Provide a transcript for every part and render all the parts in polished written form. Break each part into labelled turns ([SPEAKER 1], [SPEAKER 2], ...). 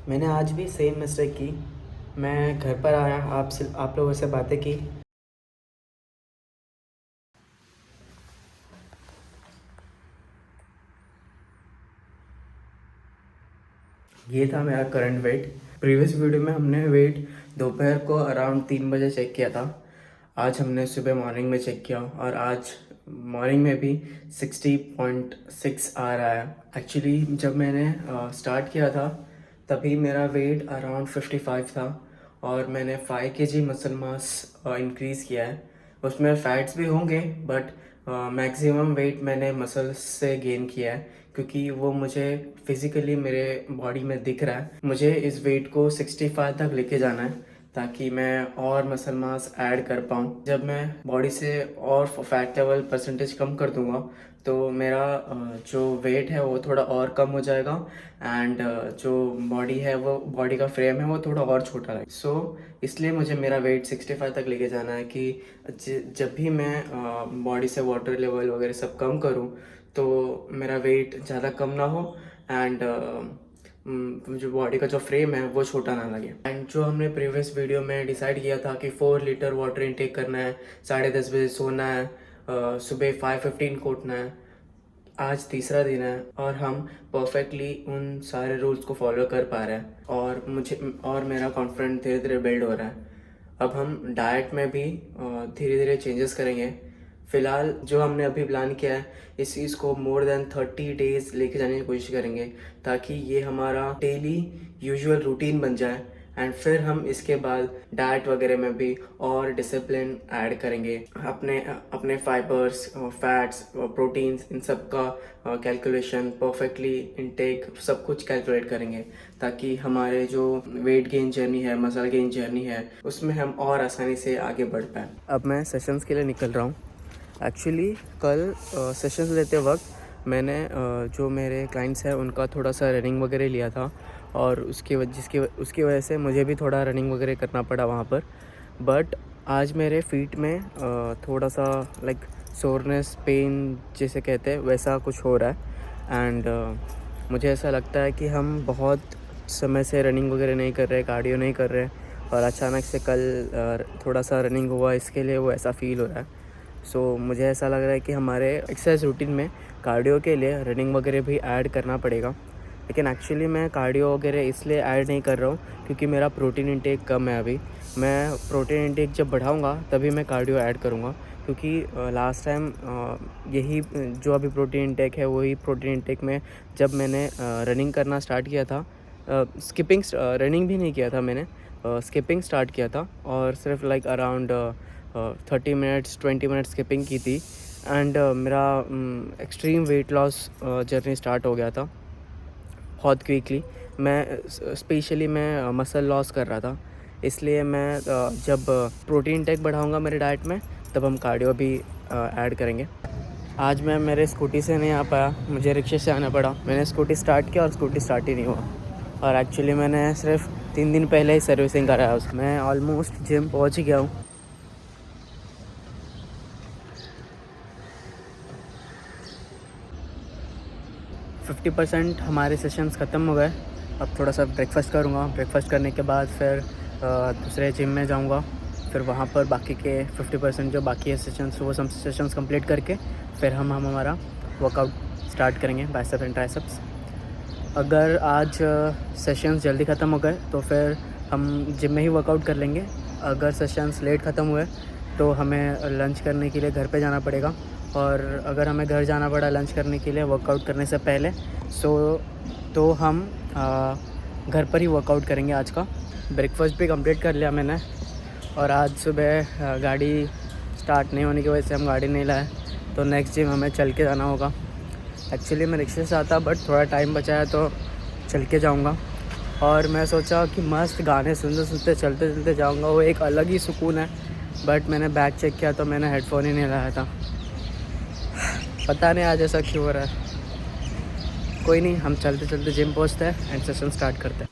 [SPEAKER 1] मैंने आज भी सेम मिस्टेक की। मैं घर पर आया, आप लोगों से बातें की। ये था मेरा करंट वेट। प्रीवियस वीडियो में हमने वेट दोपहर को अराउंड 3 बजे चेक किया था। आज हमने सुबह मॉर्निंग में चेक किया और आज मॉर्निंग में भी 60.6 आ रहा है। एक्चुअली जब मैंने स्टार्ट किया था तभी मेरा वेट अराउंड 55 था और मैंने 5 kg मसल मास इंक्रीज़ किया है। उसमें फैट्स भी होंगे बट मैक्सिमम वेट मैंने मसल्स से गेन किया है क्योंकि वो मुझे फिज़िकली मेरे बॉडी में दिख रहा है। मुझे इस वेट को 65 तक लेके जाना है ताकि मैं और मसल मास ऐड कर पाऊँ। जब मैं बॉडी से और फैट लेवल परसेंटेज कम कर दूंगा तो मेरा जो वेट है वो थोड़ा और कम हो जाएगा एंड जो बॉडी है वो बॉडी का फ्रेम है वो थोड़ा और छोटा है। सो इसलिए मुझे मेरा वेट 65 तक लेके जाना है कि जब भी मैं बॉडी से वाटर लेवल वगैरह सब कम करूँ तो मेरा वेट ज़्यादा कम ना हो एंड जो बॉडी का जो फ्रेम है वो छोटा ना लगे। एंड जो हमने प्रीवियस वीडियो में डिसाइड किया था कि 4 लीटर वाटर इनटेक करना है, 10:30 बजे सोना है, सुबह 5:15 को उठना है, आज तीसरा दिन है और हम परफेक्टली उन सारे रूल्स को फॉलो कर पा रहे हैं और मेरा कॉन्फिडेंस धीरे धीरे बिल्ड हो रहा है। अब हम डाइट में भी धीरे धीरे चेंजेस करेंगे। फ़िलहाल जो हमने अभी प्लान किया है इस चीज़ को मोर देन 30 डेज लेके जाने की कोशिश करेंगे ताकि ये हमारा डेली यूजुअल रूटीन बन जाए एंड फिर हम इसके बाद डाइट वगैरह में भी और डिसिप्लिन ऐड करेंगे। अपने अपने फाइबर्स, फैट्स, प्रोटीन्स, इन सब का कैलकुलेशन परफेक्टली इनटेक सब कुछ कैलकुलेट करेंगे ताकि हमारे जो वेट गेन जर्नी है, मसल गेन जर्नी है, उसमें हम और आसानी से आगे बढ़ पाएँ। अब मैं सेशंस के लिए निकल रहा हूँ। एक्चुअली कल सेशंस लेते वक्त मैंने जो मेरे क्लाइंट्स हैं उनका थोड़ा सा रनिंग वगैरह लिया था और उसकी वजह से मुझे भी थोड़ा रनिंग वगैरह करना पड़ा वहाँ पर। बट आज मेरे फीट में थोड़ा सा लाइक सोरनेस, पेन जैसे कहते हैं वैसा कुछ हो रहा है एंड मुझे ऐसा लगता है कि हम बहुत समय से रनिंग वगैरह नहीं कर रहे, कार्डियो नहीं कर रहे और अचानक से कल थोड़ा सा रनिंग हुआ, इसके लिए वो ऐसा फ़ील हो रहा है। सो मुझे ऐसा लग रहा है कि हमारे एक्सरसाइज रूटीन में कार्डियो के लिए रनिंग वगैरह भी ऐड करना पड़ेगा। लेकिन एक्चुअली मैं कार्डियो वगैरह इसलिए ऐड नहीं कर रहा हूँ क्योंकि मेरा प्रोटीन इंटेक कम है अभी। मैं प्रोटीन इंटेक जब बढ़ाऊँगा तभी मैं कार्डियो ऐड करूँगा क्योंकि लास्ट टाइम यही जो अभी प्रोटीन इंटेक है वही प्रोटीन इंटेक में जब मैंने रनिंग करना स्टार्ट किया था, रनिंग भी नहीं किया था मैंने, स्किपिंग स्टार्ट किया था और सिर्फ like around 30 minutes 20 minutes skipping की थी एंड मेरा extreme weight loss journey start हो गया था बहुत क्विकली। स्पेशली मैं मसल लॉस कर रहा था, इसलिए मैं जब प्रोटीन इंटेक बढ़ाऊंगा मेरे डाइट में तब हम कार्डियो भी ऐड करेंगे। आज मैं मेरे स्कूटी से नहीं आ पाया, मुझे रिक्शे से आना पड़ा। मैंने स्कूटी स्टार्ट किया और स्कूटी स्टार्ट ही नहीं हुआ और एक्चुअली मैंने सिर्फ 3 दिन पहले ही सर्विसिंग कराया उसमें। मैं ऑलमोस्ट जिम पहुंच गया हूँ। 50% हमारे सेशंस ख़त्म हो गए। अब थोड़ा सा ब्रेकफास्ट करूँगा, ब्रेकफास्ट करने के बाद फिर दूसरे जिम में जाऊँगा, फिर वहाँ पर बाकी के 50% जो बाकी है सेशंस वो सब सेशंस कंप्लीट करके फिर हम हमारा वर्कआउट स्टार्ट करेंगे, बाइसेप्स एंड ट्राइसेप्स। अगर आज सेशंस जल्दी ख़त्म हो गए तो फिर हम जिम में ही वर्कआउट कर लेंगे। अगर सेशंस लेट ख़त्म हुए तो हमें लंच करने के लिए घर पे जाना पड़ेगा और अगर हमें घर जाना पड़ा लंच करने के लिए वर्कआउट करने से पहले तो हम घर पर ही वर्कआउट करेंगे आज का। ब्रेकफास्ट भी कंप्लीट कर लिया मैंने और आज सुबह गाड़ी स्टार्ट नहीं होने की वजह से हम गाड़ी नहीं लाए, तो नेक्स्ट जिम हमें चल के जाना होगा। एक्चुअली मैं रिक्शे से आता बट थोड़ा टाइम बचा है तो चल के जाऊँगा और मैं सोचा कि मस्त गाने सुनते सुनते चलते चलते जाऊँगा, वो एक अलग ही सुकून है। बट मैंने बैग चेक किया तो मैंने हेडफोन ही नहीं लाया था। पता नहीं आज ऐसा क्यों हो रहा है। कोई नहीं, हम चलते चलते जिम पहुंचते हैं एंड सेशन स्टार्ट करते हैं।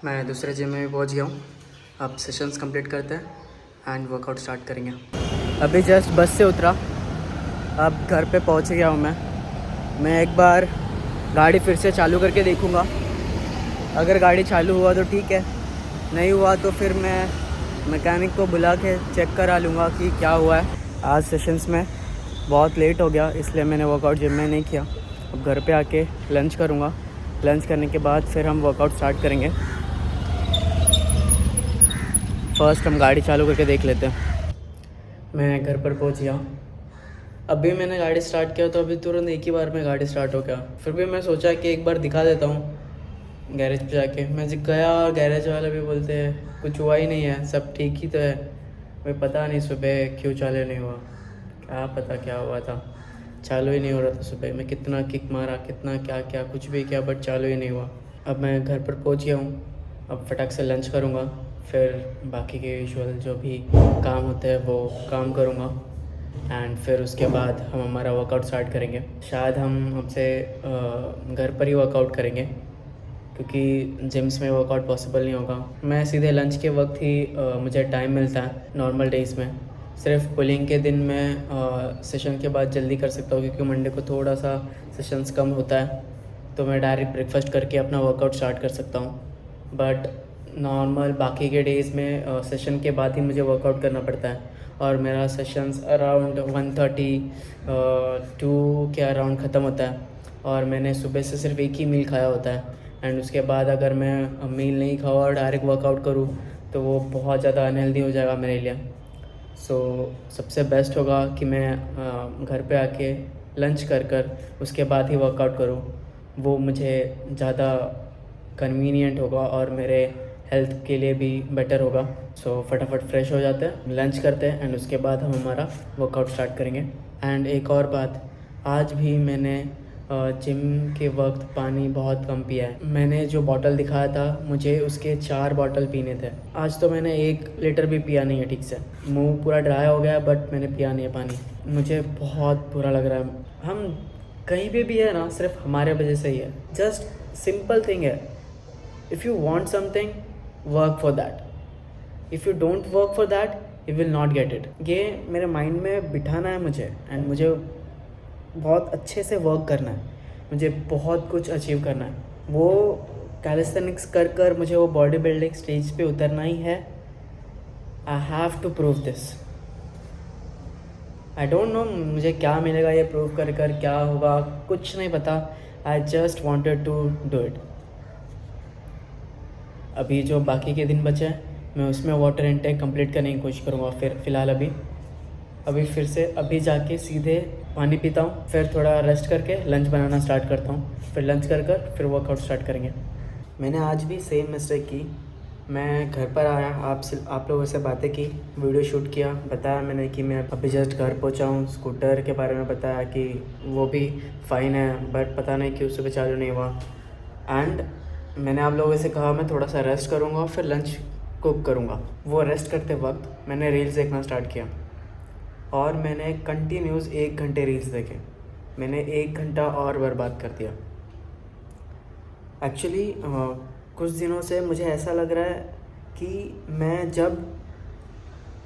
[SPEAKER 1] मैं दूसरे जिम में भी पहुंच गया हूँ। अब सेशंस कंप्लीट करते हैं एंड वर्कआउट स्टार्ट करेंगे। अभी जस्ट बस से उतरा, अब घर पे पहुंच गया हूँ मैं एक बार गाड़ी फिर से चालू करके देखूँगा अगर गाड़ी चालू हुआ तो ठीक है, नहीं हुआ तो फिर मैं मैकेनिक को बुला के चेक करा लूँगा कि क्या हुआ है। आज सेशंस में बहुत लेट हो गया, इसलिए मैंने वर्कआउट जिम में नहीं किया। अब घर पे आके लंच करूँगा। लंच करने के बाद फिर हम वर्कआउट स्टार्ट करेंगे। फ़र्स्ट हम गाड़ी चालू करके देख लेते हैं। मैं घर पर पहुँच गया। अभी मैंने गाड़ी स्टार्ट किया तो अभी तुरंत एक ही बार में गाड़ी स्टार्ट हो गया। फिर भी मैं सोचा कि एक बार दिखा देता हूँ गैरेज पे जाके। मैं गया और गैरेज वाले भी बोलते हैं कुछ हुआ ही नहीं है, सब ठीक ही तो है। भाई पता नहीं सुबह क्यों चालू नहीं हुआ, क्या पता क्या हुआ था, चालू ही नहीं हो रहा था। सुबह मैं कितना किक मारा, कितना क्या क्या कुछ भी किया, बट चालू ही नहीं हुआ। अब मैं घर पर पहुँच गया हूँ। अब फटाक से लंच करूँगा, फिर बाकी के यूजुअल जो भी काम होते हैं वो काम करूँगा एंड फिर उसके बाद हम हमारा वर्कआउट स्टार्ट करेंगे। शायद हम हमसे घर पर ही वर्कआउट करेंगे क्योंकि जिम्स में वर्कआउट पॉसिबल नहीं होगा। मैं सीधे लंच के वक्त ही मुझे टाइम मिलता है नॉर्मल डेज़ में। सिर्फ पुलिंग के दिन मैं सेशन के बाद जल्दी कर सकता हूँ क्योंकि मंडे को थोड़ा सा सेशंस कम होता है, तो मैं डायरेक्ट ब्रेकफास्ट करके अपना वर्कआउट स्टार्ट कर सकता हूँ। बट नॉर्मल बाकी के डेज़ में सेशन के बाद ही मुझे वर्कआउट करना पड़ता है और मेरा सेशंस अराउंड 1:30 2 के अराउंड ख़त्म होता है और मैंने सुबह से सिर्फ एक ही मील खाया होता है। एंड उसके बाद अगर मैं मील नहीं खाऊँ और डायरेक्ट वर्कआउट करूँ तो वो बहुत ज़्यादा अनहेल्दी हो जाएगा मेरे लिए। सबसे बेस्ट होगा कि मैं घर पे आके लंच कर उसके बाद ही वर्कआउट करूँ। वो मुझे ज़्यादा कन्वीनियंट होगा और मेरे हेल्थ के लिए भी बेटर होगा। फटाफट फ्रेश हो जाते हैं, लंच करते हैं एंड उसके बाद हम हमारा वर्कआउट स्टार्ट करेंगे। एंड एक और बात, आज भी मैंने जिम के वक्त पानी बहुत कम पिया है। मैंने जो बॉटल दिखाया था मुझे उसके 4 बॉटल पीने थे। आज तो मैंने 1 लीटर भी पिया नहीं है ठीक से। मुंह पूरा ड्राई हो गया बट मैंने पिया नहीं है पानी। मुझे बहुत बुरा लग रहा है। हम कहीं पे भी है ना, सिर्फ हमारे वजह से ही है। जस्ट सिंपल थिंग है, if you want something work for that, if you don't work for that you will not get it. ये मेरे माइंड में बिठाना है मुझे एंड मुझे बहुत अच्छे से वर्क करना है। मुझे बहुत कुछ अचीव करना है। वो कैलिस्थेनिक्स कर मुझे वो बॉडी बिल्डिंग स्टेज पे उतरना ही है। I have to prove this. I don't know मुझे क्या मिलेगा ये प्रूव कर क्या होगा, कुछ नहीं पता। I just wanted to do it. अभी जो बाकी के दिन बचे हैं मैं उसमें वाटर इनटेक कंप्लीट करने की कोशिश करूँगा। फ़िलहाल अभी फिर से अभी जाके सीधे पानी पीता हूँ, फिर थोड़ा रेस्ट करके लंच बनाना स्टार्ट करता हूँ, फिर लंच कर फिर वर्कआउट स्टार्ट करेंगे। मैंने आज भी सेम मिस्टेक की। मैं घर पर आया, आप लोगों से बातें की, वीडियो शूट किया, बताया मैंने कि मैं अभी जस्ट घर पहुँचा हूँ। स्कूटर के बारे में बताया कि वो भी फ़ाइन है बट पता नहीं क्यों सुबह चालू नहीं हुआ। एंड मैंने आप लोगों से कहा मैं थोड़ा सा रेस्ट करूँगा फिर लंच कुक करूँगा। वो रेस्ट करते वक्त मैंने रील्स देखना स्टार्ट किया और मैंने कंटिन्यूस 1 घंटे रील्स देखे। मैंने 1 घंटा और बर्बाद कर दिया। एक्चुअली कुछ दिनों से मुझे ऐसा लग रहा है कि मैं जब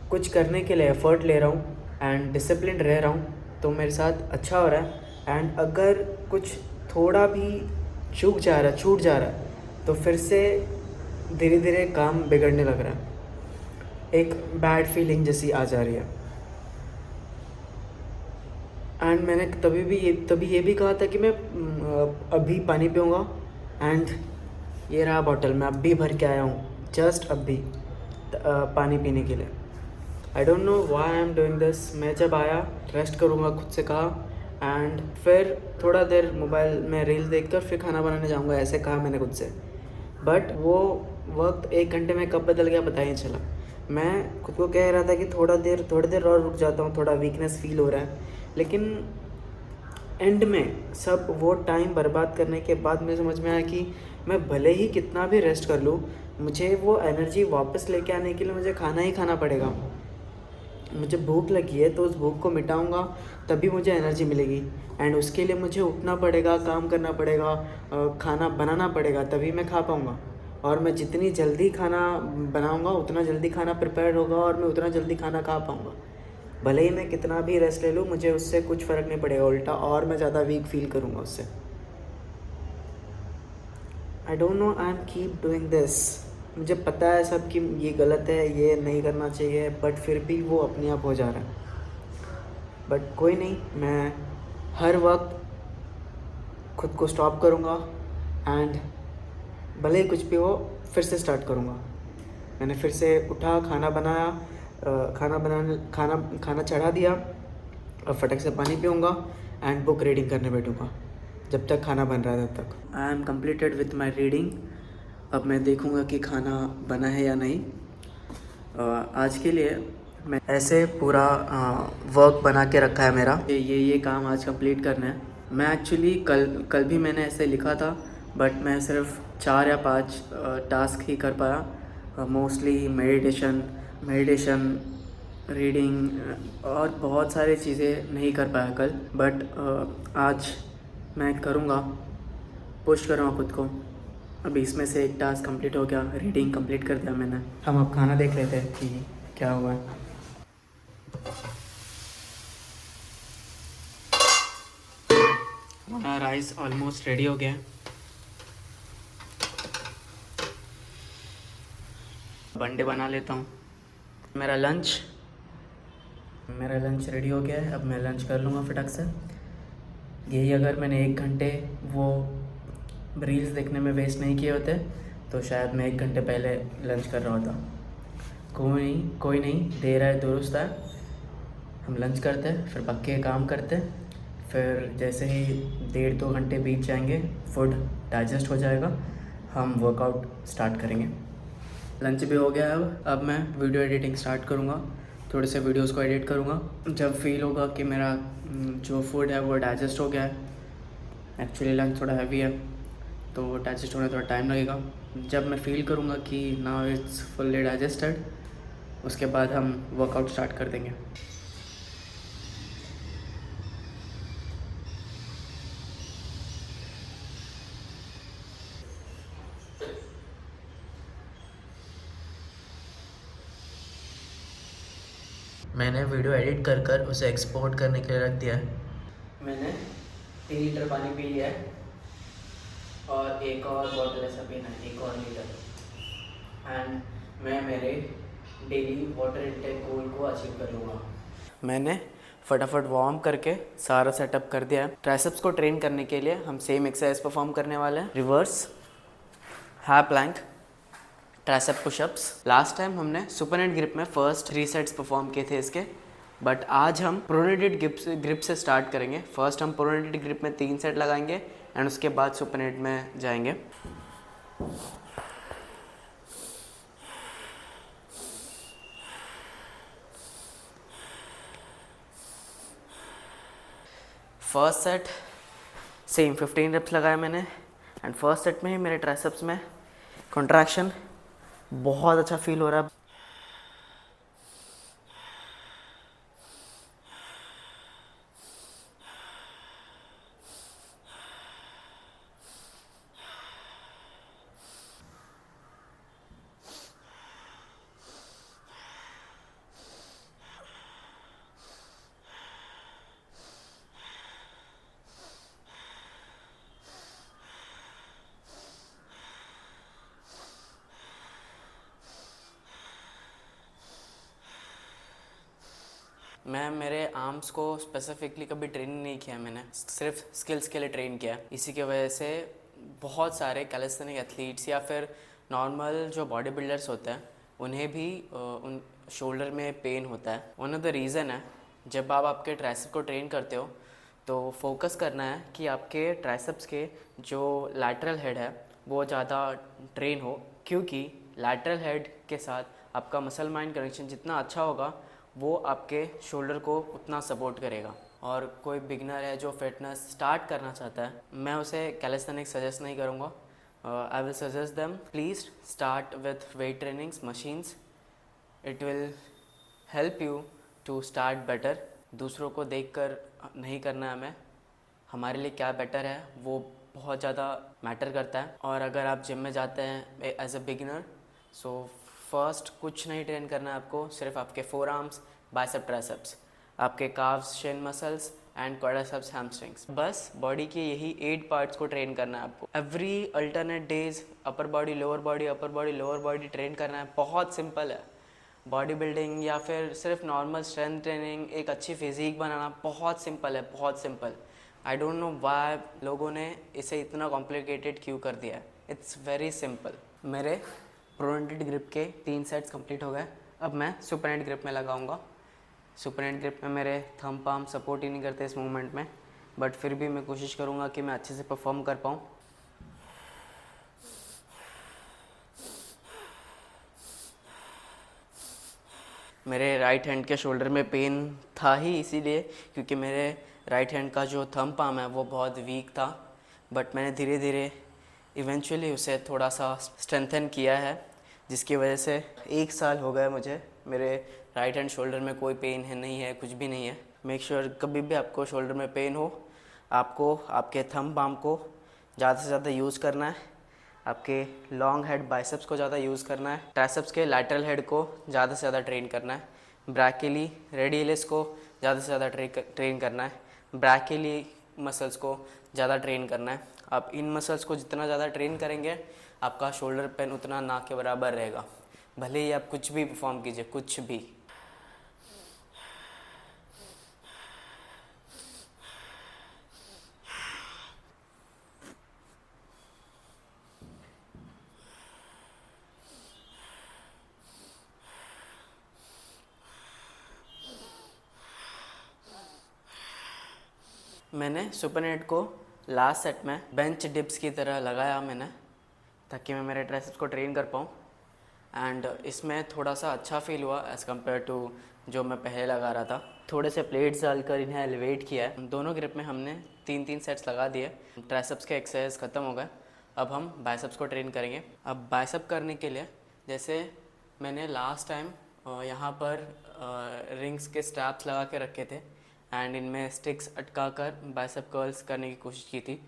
[SPEAKER 1] कुछ करने के लिए एफ़र्ट ले रहा हूँ एंड डिसिप्लिन रह रहा हूँ तो मेरे साथ अच्छा हो रहा है। एंड अगर कुछ थोड़ा भी छूट जा रहा है तो फिर से धीरे धीरे काम बिगड़ने लग रहा है। एक बैड फीलिंग जैसी आ जा रही है। एंड मैंने तभी ये भी कहा था कि मैं अभी पानी पीऊँगा एंड ये रहा बॉटल, मैं अभी भर के आया हूँ जस्ट अभी पानी पीने के लिए। आई don't know why I am doing this. मैं जब आया रेस्ट करूँगा खुद से कहा एंड फिर थोड़ा देर मोबाइल में रील देखकर फिर खाना बनाने जाऊँगा, ऐसे कहा मैंने खुद से। बट वो वक्त 1 घंटे में कब बदल गया पता ही नहीं चला। मैं खुद को कह रहा था कि थोड़ी देर और रुक जाता हूँ, थोड़ा वीकनेस फील हो रहा है, लेकिन एंड में सब वो टाइम बर्बाद करने के बाद मुझे समझ में आया कि मैं भले ही कितना भी रेस्ट कर लूँ, मुझे वो एनर्जी वापस लेके आने के लिए मुझे खाना ही खाना पड़ेगा। मुझे भूख लगी है तो उस भूख को मिटाऊंगा तभी मुझे एनर्जी मिलेगी एंड उसके लिए मुझे उठना पड़ेगा, काम करना पड़ेगा, खाना बनाना पड़ेगा, तभी मैं खा पाऊँगा। और मैं जितनी जल्दी खाना बनाऊँगा उतना जल्दी खाना प्रिपेयर होगा और मैं उतना जल्दी खाना खा पाऊँगा। भले ही मैं कितना भी रेस्ट ले लूँ मुझे उससे कुछ फ़र्क नहीं पड़ेगा, उल्टा और मैं ज़्यादा वीक फील करूँगा उससे।
[SPEAKER 2] आई don't no, I am keep doing this. मुझे पता है सब कि ये गलत है, ये नहीं करना चाहिए, बट फिर भी वो अपने आप हो जा रहा है। बट कोई नहीं, मैं हर वक्त खुद को स्टॉप करूँगा एंड भले ही कुछ भी हो फिर से स्टार्ट करूँगा। मैंने फिर से उठा, खाना बनाया, खाना चढ़ा दिया। अब फटक से पानी पीऊँगा एंड बुक रीडिंग करने बैठूँगा जब तक खाना बन रहा है तब तक। I am completed with my reading. अब मैं देखूँगा कि खाना बना है या नहीं। आज के लिए मैं ऐसे पूरा वर्क बना के रखा है मेरा, ये काम आज कंप्लीट करना है। मैं एक्चुअली कल भी मैंने ऐसे लिखा था, बट मैं सिर्फ 4 या 5 टास्क ही कर पाया। मोस्टली मेडिटेशन, रीडिंग और बहुत सारी चीज़ें नहीं कर पाया कल, बट आज मैं करूँगा, पुश करूँगा खुद को। अभी इसमें से एक टास्क कंप्लीट हो गया, रीडिंग कंप्लीट कर दिया मैंने। हम अब खाना देख लेते हैं कि क्या हुआ है। हमारा राइस ऑलमोस्ट रेडी हो गया। बंडे बना लेता हूँ। मेरा लंच रेडी हो गया है। अब मैं लंच कर लूँगा फटक से। यही अगर मैंने 1 घंटे वो रील्स देखने में वेस्ट नहीं किए होते तो शायद मैं 1 घंटे पहले लंच कर रहा होता। कोई नहीं, देर है दुरुस्त है। हम लंच करते फिर पक्के काम करते, फिर जैसे ही 1.5-2 घंटे बीत जाएंगे, फूड डाइजेस्ट हो जाएगा, हम वर्कआउट स्टार्ट करेंगे। लंच भी हो गया है। अब मैं वीडियो एडिटिंग स्टार्ट करूँगा। थोड़े से वीडियोस को एडिट करूँगा। जब फील होगा कि मेरा जो फूड है वो डाइजेस्ट हो गया है, एक्चुअली लंच थोड़ा हैवी है तो डाइजेस्ट होने थोड़ा टाइम लगेगा। जब मैं फील करूँगा कि नाउ इट्स फुल्ली डाइजेस्टेड, उसके बाद हम वर्कआउट स्टार्ट कर देंगे। मैंने वीडियो एडिट कर उसे एक्सपोर्ट करने के लिए रख दिया है। मैंने 3 लीटर पानी पी लिया है और एक और बॉटल ऐसा पीना है, 1 और लीटर। एंड मैं मेरे डेली वाटर इंटेक गोल को अचीव कर लूँगा। मैंने फटाफट वार्म करके सारा सेटअप कर दिया है। ट्राइसेप्स को ट्रेन करने के लिए हम सेम एक्सरसाइज परफॉर्म करने वाले हैं। Reverse, half plank, tricep pushups. Last time हमने सुपरनेट ग्रिप में फर्स्ट 3 सेट्स परफॉर्म किए थे इसके, बट आज हम प्रोनेटेड ग्रिप से स्टार्ट करेंगे। फर्स्ट हम प्रोनेटेड ग्रिप में 3 सेट लगाएंगे एंड उसके बाद सुपरनेट में जाएंगे। फर्स्ट सेट सेम 15 रेप्स लगाए मैंने एंड फर्स्ट सेट में ही मेरे ट्राइसेप्स में कॉन्ट्रैक्शन बहुत अच्छा फील हो रहा है। मैं मेरे आर्म्स को स्पेसिफिकली कभी ट्रेन नहीं किया, मैंने सिर्फ स्किल्स के लिए ट्रेन किया। इसी की वजह से बहुत सारे कैलिस्थेनिक एथलीट्स या फिर नॉर्मल जो बॉडी बिल्डर्स होते हैं उन्हें भी उन शोल्डर में पेन होता है। वन ऑफ द रीज़न है, जब आप आपके ट्राइसेप को ट्रेन करते हो तो फोकस करना है कि आपके ट्राइसेप्स के जो लैटरल हेड है वो ज़्यादा ट्रेन हो, क्योंकि लैटरल हेड के साथ आपका मसल माइंड कनेक्शन जितना अच्छा होगा वो आपके शोल्डर को उतना सपोर्ट करेगा। और कोई बिगनर है जो फिटनेस स्टार्ट करना चाहता है, मैं उसे कैलिस्थेनिक्स सजेस्ट नहीं करूँगा। I will suggest them please start with weight trainings machines. It will help you to start better. दूसरों को देखकर नहीं करना है हमें, हमारे लिए क्या बेटर है वो बहुत ज़्यादा मैटर करता है। और अगर आप जिम में जाते हैं as a beginner, so first कुछ नहीं ट्रेन करना है आपको, सिर्फ आपके फोर आर्म्स, बाइसेप, ट्राइसेप्स, आपके calves, shin muscles and quadriceps hamstrings. बस बॉडी के यही 8 पार्ट्स को ट्रेन करना है आपको every alternate days. Upper body lower body, upper body lower body train करना है। बहुत सिंपल है। बॉडी बिल्डिंग या फिर सिर्फ नॉर्मल स्ट्रेंथ ट्रेनिंग, एक अच्छी फिजिक बनाना बहुत सिंपल है, बहुत simple. I don't know why लोगों ने इसे इतना कॉम्प्लिकेटेड क्यों कर दिया है। It's very simple. मेरे प्रोनेटेड ग्रिप के 3 सेट्स कंप्लीट हो गए। अब मैं सुपरनेट ग्रिप में लगाऊंगा। सुपरनेट ग्रिप में मेरे थंब पाम सपोर्ट ही नहीं करते इस मूवमेंट में, बट फिर भी मैं कोशिश करूँगा कि मैं अच्छे से परफॉर्म कर पाऊँ। मेरे राइट हैंड के शोल्डर में पेन था ही इसीलिए क्योंकि मेरे राइट हैंड का जो थंब पाम है वो बहुत वीक था, बट मैंने धीरे धीरे इवेंचुअली उसे थोड़ा सा स्ट्रेंथन किया है, जिसकी वजह से 1 साल हो गया मुझे। मेरे राइट हैंड शोल्डर में कोई पेन है नहीं है, कुछ भी नहीं है। मेक श्योर कभी भी आपको शोल्डर में पेन हो, आपको आपके थंब पाम को ज़्यादा से ज़्यादा यूज़ करना है, आपके लॉन्ग हेड बाइसेप्स को ज़्यादा यूज़ करना है, ट्राइसेप्स के लैटरल हेड को ज़्यादा से ज़्यादा ट्रेन करना है, ब्रैकिली रेडियलिस को ज़्यादा से ज़्यादा ट्रेन करना है, ब्रैकिली मसल्स को ज़्यादा ट्रेन करना है। आप इन मसल्स को जितना ज़्यादा ट्रेन करेंगे आपका शोल्डर पेन उतना ना के बराबर रहेगा, भले ही आप कुछ भी परफॉर्म कीजिए, कुछ भी। मैंने सुपरनेट को लास्ट सेट में बेंच डिप्स की तरह लगाया मैंने, ताकि मैं मेरे ट्राइसेप्स को ट्रेन कर पाऊँ। एंड इसमें थोड़ा सा अच्छा फील हुआ एज़ कम्पेयर टू जो मैं पहले लगा रहा था। थोड़े से प्लेट्स डालकर इन्हें एलिवेट किया है। दोनों ग्रिप में हमने 3-3 सेट्स लगा दिए। ट्राइसेप्स के एक्सरसाइज ख़त्म हो गए। अब हम बाइसेप्स को ट्रेन करेंगे। अब बाइसेप करने के लिए जैसे मैंने लास्ट टाइम यहाँ पर रिंग्स के स्ट्रैप्स लगा के रखे थे एंड इनमें स्टिक्स अटका कर बाइसेप कर्ल्स करने की कोशिश की थी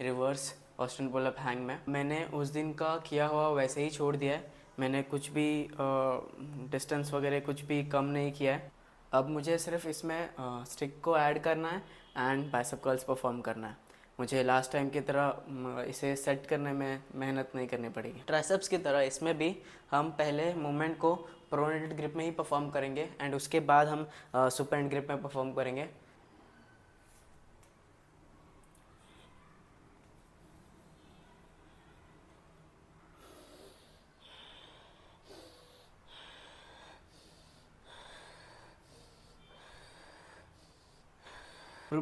[SPEAKER 2] reverse Austin pull up hang में। मैंने उस दिन का किया हुआ वैसे ही छोड़ दिया है। मैंने कुछ भी डिस्टेंस वगैरह कुछ भी कम नहीं किया है। अब मुझे सिर्फ इसमें स्टिक को ऐड करना है एंड बाइसेप कर्ल्स परफॉर्म करना है। मुझे लास्ट टाइम की तरह इसे सेट करने में मेहनत नहीं करनी पड़ेगी। ट्राइसेप्स की तरह इसमें भी हम पहले मूवमेंट को प्रोनेटेड ग्रिप में ही परफॉर्म करेंगे एंड उसके बाद हम सुपरनेट ग्रिप में परफॉर्म करेंगे।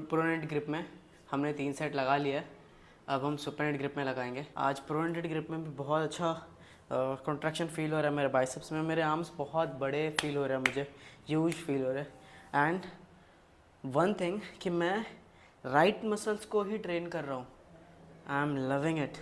[SPEAKER 2] प्रोनेट ग्रिप में हमने 3 सेट लगा लिया है। अब हम सुपरनेट ग्रिप में लगाएंगे। आज प्रोनेटेड ग्रिप में भी बहुत अच्छा कॉन्ट्रैक्शन फील हो रहा है मेरे बाइसेप्स में। मेरे आर्म्स बहुत बड़े फील हो रहे हैं, मुझे ह्यूज फील हो रहे हैं। एंड वन थिंग कि मैं राइट मसल्स को ही ट्रेन कर रहा हूँ। I am loving it,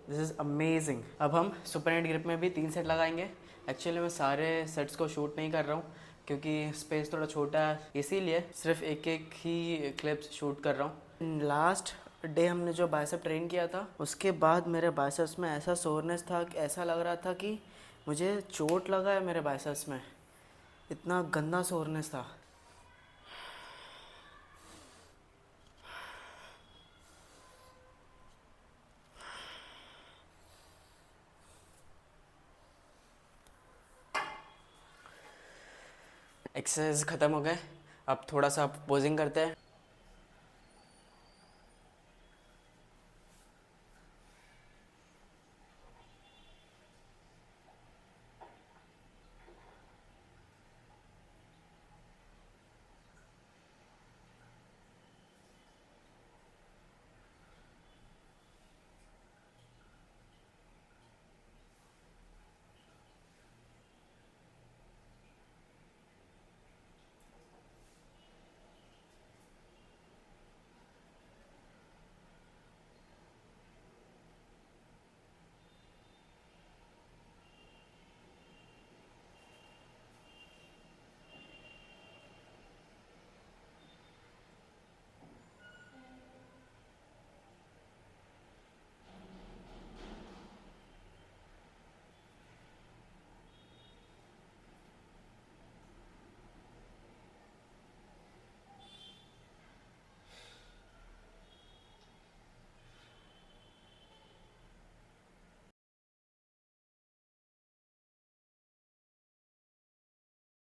[SPEAKER 2] this is amazing. अब हम सुपरनेट ग्रिप में भी 3 सेट लगाएंगे। एक्चुअली मैं सारे सेट्स को शूट नहीं कर रहा हूँ क्योंकि स्पेस थोड़ा छोटा है, इसीलिए सिर्फ एक एक ही क्लिप्स शूट कर रहा हूँ। लास्ट डे हमने जो बाइसेप ट्रेन किया था उसके बाद मेरे बाइसेप्स में ऐसा सोरनेस था कि ऐसा लग रहा था कि मुझे चोट लगा है मेरे बाइसेप्स में, इतना गंदा सोरनेस था। एक्सरसाइज ख़त्म हो गए। अब थोड़ा सा पोजिंग करते हैं